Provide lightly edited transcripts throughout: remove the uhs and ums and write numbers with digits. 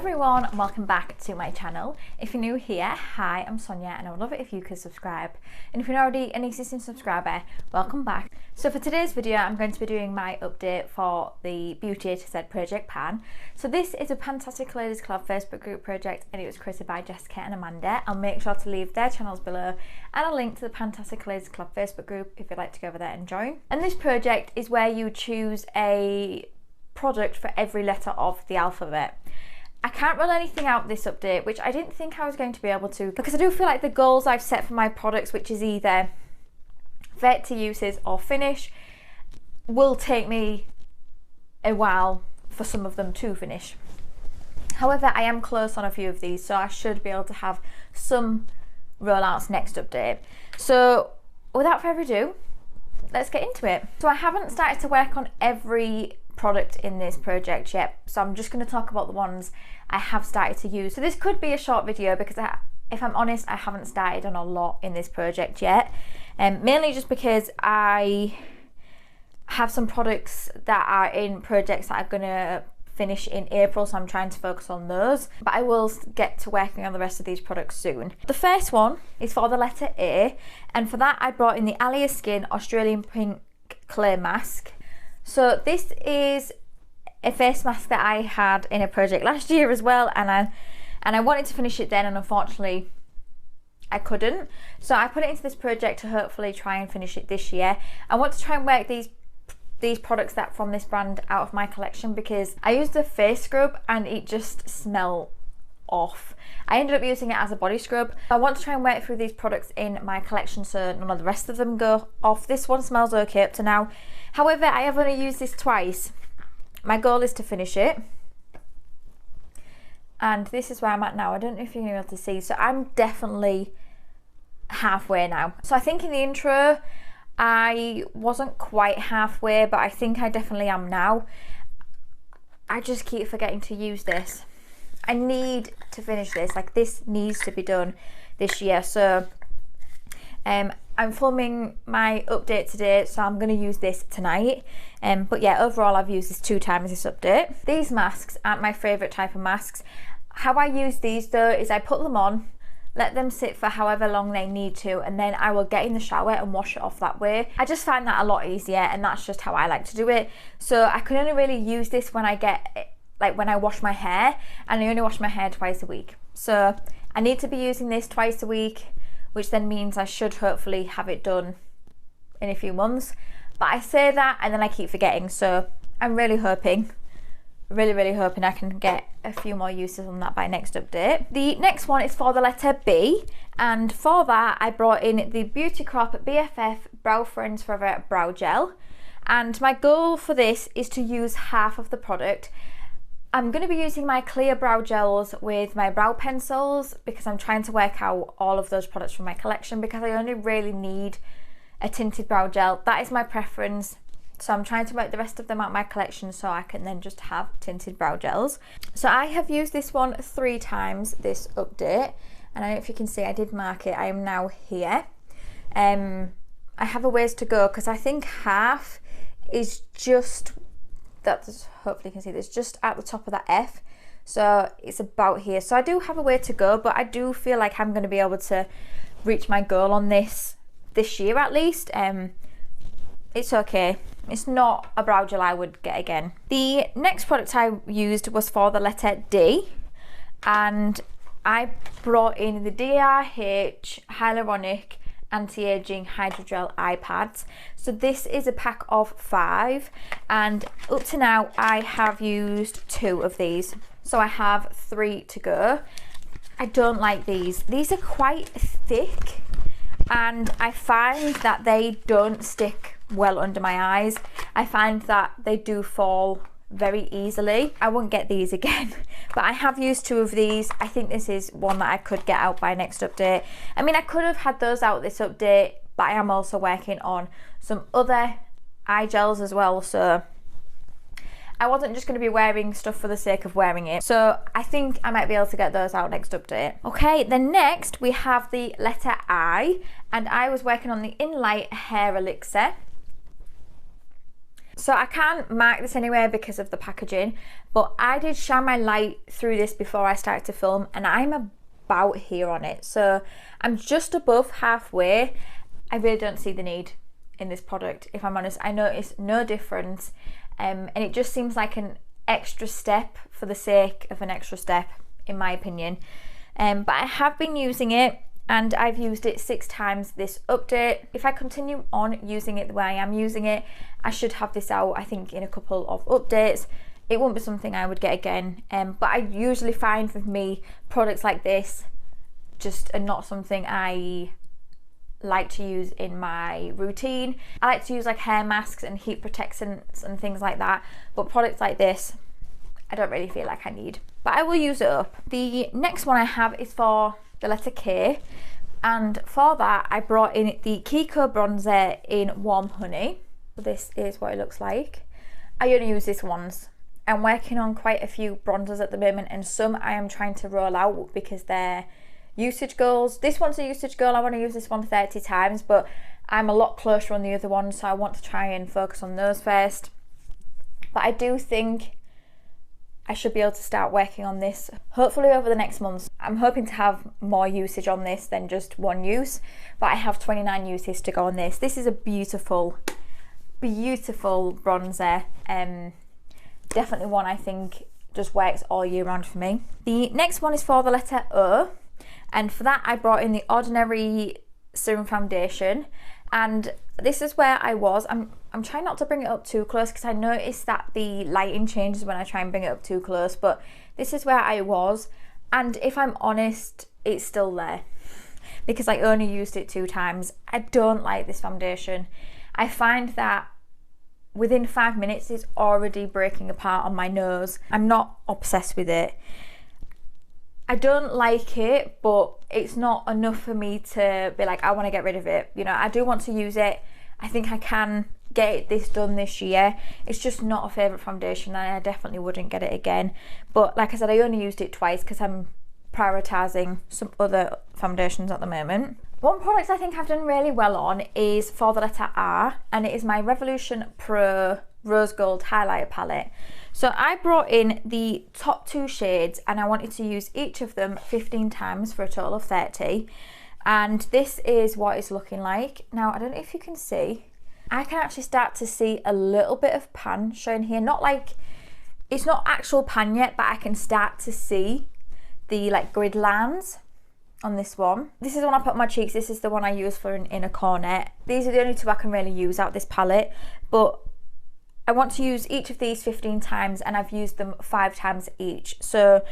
everyone, and welcome back to my channel. If you're new here, hi, I'm Sonia and I would love it if you could subscribe. And if you're already an existing subscriber, welcome back. So for today's video, I'm going to be doing my update for the Beauty A to Z project Pan. So this is a PANtastic Ladies Club Facebook group project and it was created by Jessica and Amanda. I'll make sure to leave their channels below and a link to the PANtastic Ladies Club Facebook group if you'd like to go over there and join. And this project is where you choose a product for every letter of the alphabet. I can't roll anything out this update, which I didn't think I was going to be able to, because I do feel like the goals I've set for my products, which is either vet to uses or finish, will take me a while for some of them to finish. However, I am close on a few of these, so I should be able to have some rollouts next update. So without further ado, let's get into it. So I haven't started to work on every product in this project yet, so I'm just going to talk about the ones I have started to use. So this could be a short video because if I'm honest, I haven't started on a lot in this project yet, mainly just because I have some products that are in projects that are going to finish in April, so I'm trying to focus on those, but I will get to working on the rest of these products soon. The first one is for the letter A, and for that I brought in the Alia Skin Australian Pink Clay Mask. So this is a face mask that I had in a project last year as well, and I wanted to finish it then, and unfortunately I couldn't. So I put it into this project to hopefully try and finish it this year. I want to try and work these products that from this brand out of my collection because I used a face scrub and it just smelled off. I ended up using it as a body scrub. I want to try and work through these products in my collection so none of the rest of them go off. This one smells okay up to now. However, I have only used this twice. My goal is to finish it. And this is where I'm at now. I don't know if you're going to be able to see. So I'm definitely halfway now. So I think in the intro, I wasn't quite halfway, but I think I definitely am now. I just keep forgetting to use this. I need to finish this. Like, this needs to be done this year. So I'm filming my update today, so I'm going to use this tonight. But yeah, overall I've used this 2 times this update. These masks aren't my favourite type of masks. How I use these though is I put them on, let them sit for however long they need to, and then I will get in the shower and wash it off that way. I just find that a lot easier, and that's just how I like to do it. So I can only really use this when when I wash my hair, and I only wash my hair twice a week. So I need to be using this twice a week, which then means I should hopefully have it done in a few months. But I say that and then I keep forgetting, so I'm really hoping I can get a few more uses on that by next update. The next one is for the letter B, and for that I brought in the Beauty Crop BFF Brow Friends Forever Brow Gel, and my goal for this is to use half of the product. I'm going to be using my clear brow gels with my brow pencils because I'm trying to work out all of those products from my collection because I only really need a tinted brow gel. That is my preference. So I'm trying to work the rest of them out of my collection so I can then just have tinted brow gels. So I have used this one 3 times this update, and I don't know if you can see I did mark it. I am now here. I have a ways to go because I think half is just, that's, hopefully you can see this, just at the top of that F, so it's about here. So I do have a way to go, but I do feel like I'm going to be able to reach my goal on this year at least. It's okay. It's not a brow gel I would get again. The next product I used was for the letter D, and I brought in the DRH Hyaluronic Anti-Aging Hydrogel Eye Pads. So this is a pack of 5, and up to now I have used 2 of these, so I have 3 to go. I don't like these. These are quite thick, and I find that they don't stick well under my eyes. I find that they do fall very easily. I won't get these again, but I have used 2 of these. I think this is one that I could get out by next update. I mean, I could have had those out this update, but I am also working on some other eye gels as well, so I wasn't just going to be wearing stuff for the sake of wearing it. So I think I might be able to get those out next update. Okay, then next we have the letter I, and I was working on the Inlight Hair Elixir. So I can't mark this anywhere because of the packaging, but I did shine my light through this before I started to film, and I'm about here on it. So I'm just above halfway. I really don't see the need in this product, if I'm honest. I notice no difference, and it just seems like an extra step for the sake of an extra step, in my opinion. But I have been using it, and I've used it 6 times this update. If I continue on using it the way I am using it, I should have this out, I think, in a couple of updates. It won't be something I would get again, but I usually find with me, products like this just are not something I like to use in my routine. I like to use like hair masks and heat protectants and things like that, but products like this I don't really feel like I need, but I will use it up. The next one I have is for the letter K, and for that I brought in the Kiko bronzer in Warm Honey. This is what it looks like. I only use this once. I'm working on quite a few bronzers at the moment, and some I am trying to roll out because they're usage goals. This one's a usage goal. I want to use this one 30 times, but I'm a lot closer on the other one, so I want to try and focus on those first. But I do think I should be able to start working on this hopefully over the next month. I'm hoping to have more usage on this than just one use, but I have 29 uses to go on this. This is a beautiful, beautiful bronzer. Definitely one I think just works all year round for me. The next one is for the letter O, and for that I brought in the Ordinary Serum Foundation, and this is where I was. I'm trying not to bring it up too close because I noticed that the lighting changes when I try and bring it up too close, but this is where I was, and if I'm honest, it's still there because I only used it 2 times. I don't like this foundation. I find that within 5 minutes it's already breaking apart on my nose. I'm not obsessed with it. I don't like it, but it's not enough for me to be like, I want to get rid of it. You know, I do want to use it. I think I can get this done this year. It's just not a favourite foundation, and I definitely wouldn't get it again. But like I said, I only used it twice because I'm prioritising some other foundations at the moment. One product I think I've done really well on is for the letter R, and it is my Revolution Pro Rose Gold Highlighter Palette. So I brought in the top 2 shades, and I wanted to use each of them 15 times for a total of 30. And this is what it's looking like. Now, I don't know if you can see. I can actually start to see a little bit of pan showing here. Not like, it's not actual pan yet, but I can start to see the like grid lines on this one. This is the one I put on my cheeks. This is the one I use for an inner corner. These are the only 2 I can really use out this palette, but I want to use each of these 15 times, and I've used them 5 times each. So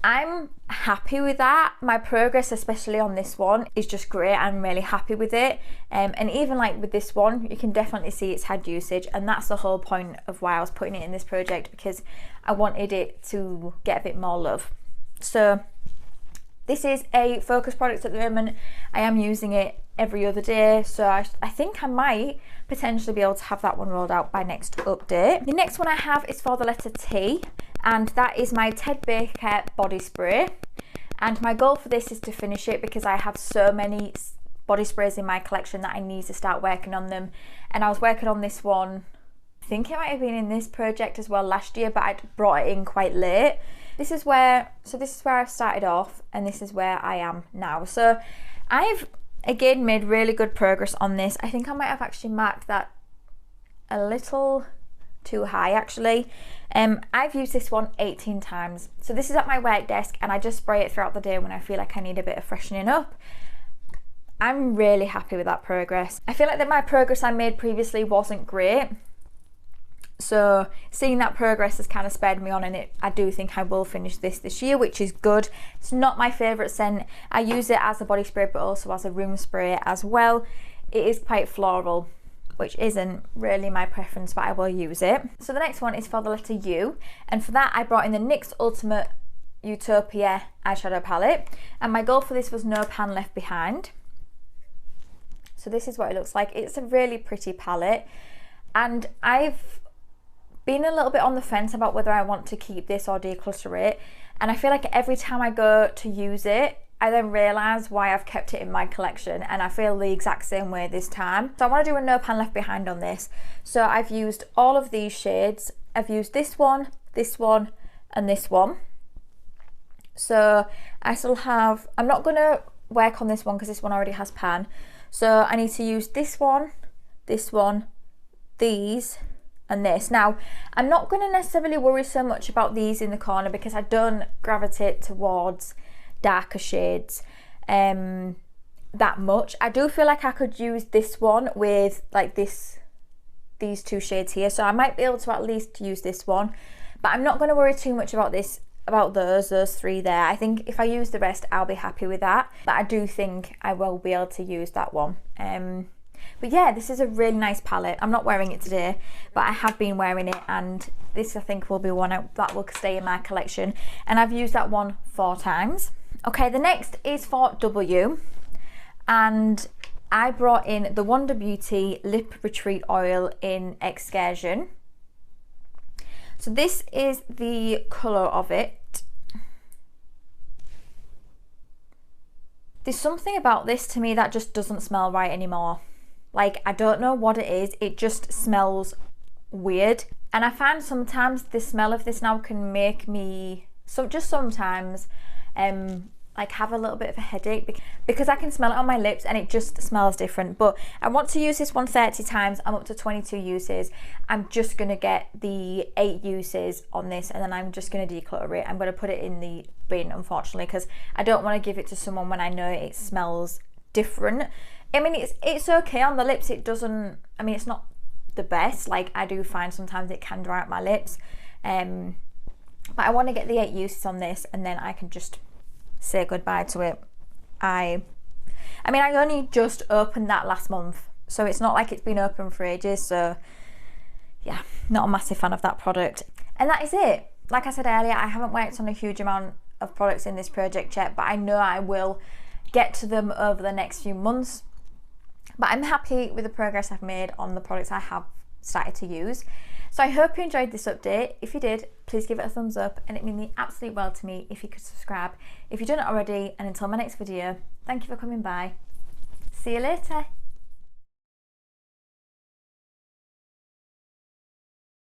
I'm happy with that. My progress, especially on this one, is just great. I'm really happy with it. And even like with this one, you can definitely see it's had usage, and that's the whole point of why I was putting it in this project, because I wanted it to get a bit more love. So this is a focus product at the moment. I am using it every other day, so I think I might potentially be able to have that one rolled out by next update. The next one I have is for the letter T, and that is my Ted Baker body spray, and my goal for this is to finish it because I have so many body sprays in my collection that I need to start working on them. And I was working on this one, I think it might have been in this project as well last year, but I'd brought it in quite late. This is where I've started off, and this is where I am now. So I've again made really good progress on this. I think I might have actually marked that a little too high actually. I've used this one 18 times. So this is at my work desk, and I just spray it throughout the day when I feel like I need a bit of freshening up. I'm really happy with that progress. I feel like that my progress I made previously wasn't great, so seeing that progress has kind of spurred me on, and I do think I will finish this year, which is good. It's not my favourite scent. I use it as a body spray but also as a room spray as well. It is quite floral, which isn't really my preference, but I will use it. So the next one is for the letter U, and for that I brought in the NYX Ultimate Utopia eyeshadow palette, and my goal for this was no pan left behind. So this is what it looks like. It's a really pretty palette, and I've been a little bit on the fence about whether I want to keep this or declutter it, and I feel like every time I go to use it I then realised why I've kept it in my collection, and I feel the exact same way this time. So I want to do a no pan left behind on this. So I've used all of these shades. I've used this one, and this one. So I still have, I'm not going to work on this one because this one already has pan. So I need to use this one, these, and this. Now, I'm not going to necessarily worry so much about these in the corner because I don't gravitate towards darker shades that much. I do feel like I could use this one with like these two shades here, so I might be able to at least use this one, but I'm not going to worry too much about this, about those three there. I think if I use the rest, I'll be happy with that, but I do think I will be able to use that one. But yeah, this is a really nice palette. I'm not wearing it today, but I have been wearing it, and this I think will be one that will stay in my collection, and I've used that one 4 times. Okay, the next is for W, and I brought in the Wonder Beauty Lip Retreat Oil in Excursion. So this is the colour of it. There's something about this to me that just doesn't smell right anymore. Like, I don't know what it is, it just smells weird. And I find sometimes the smell of this now can make me, sometimes, like have a little bit of a headache because I can smell it on my lips and it just smells different. But I want to use this one 30 times. I'm up to 22 uses. I'm just gonna get the 8 uses on this, and then I'm just gonna declutter it. I'm gonna put it in the bin, unfortunately, because I don't want to give it to someone when I know it smells different. I mean, it's okay on the lips. It doesn't, I mean, it's not the best. Like, I do find sometimes it can dry out my lips, but I want to get the 8 uses on this, and then I can just say goodbye to it. I mean, I only just opened that last month, so it's not like it's been open for ages. So yeah, not a massive fan of that product. And that is it. Like I said earlier, I haven't worked on a huge amount of products in this project yet, but I know I will get to them over the next few months. But I'm happy with the progress I've made on the products I have started to use. So I hope you enjoyed this update. If you did, please give it a thumbs up, and it means the absolute world to me if you could subscribe if you've done it already. And until my next video, thank you for coming by. See you later.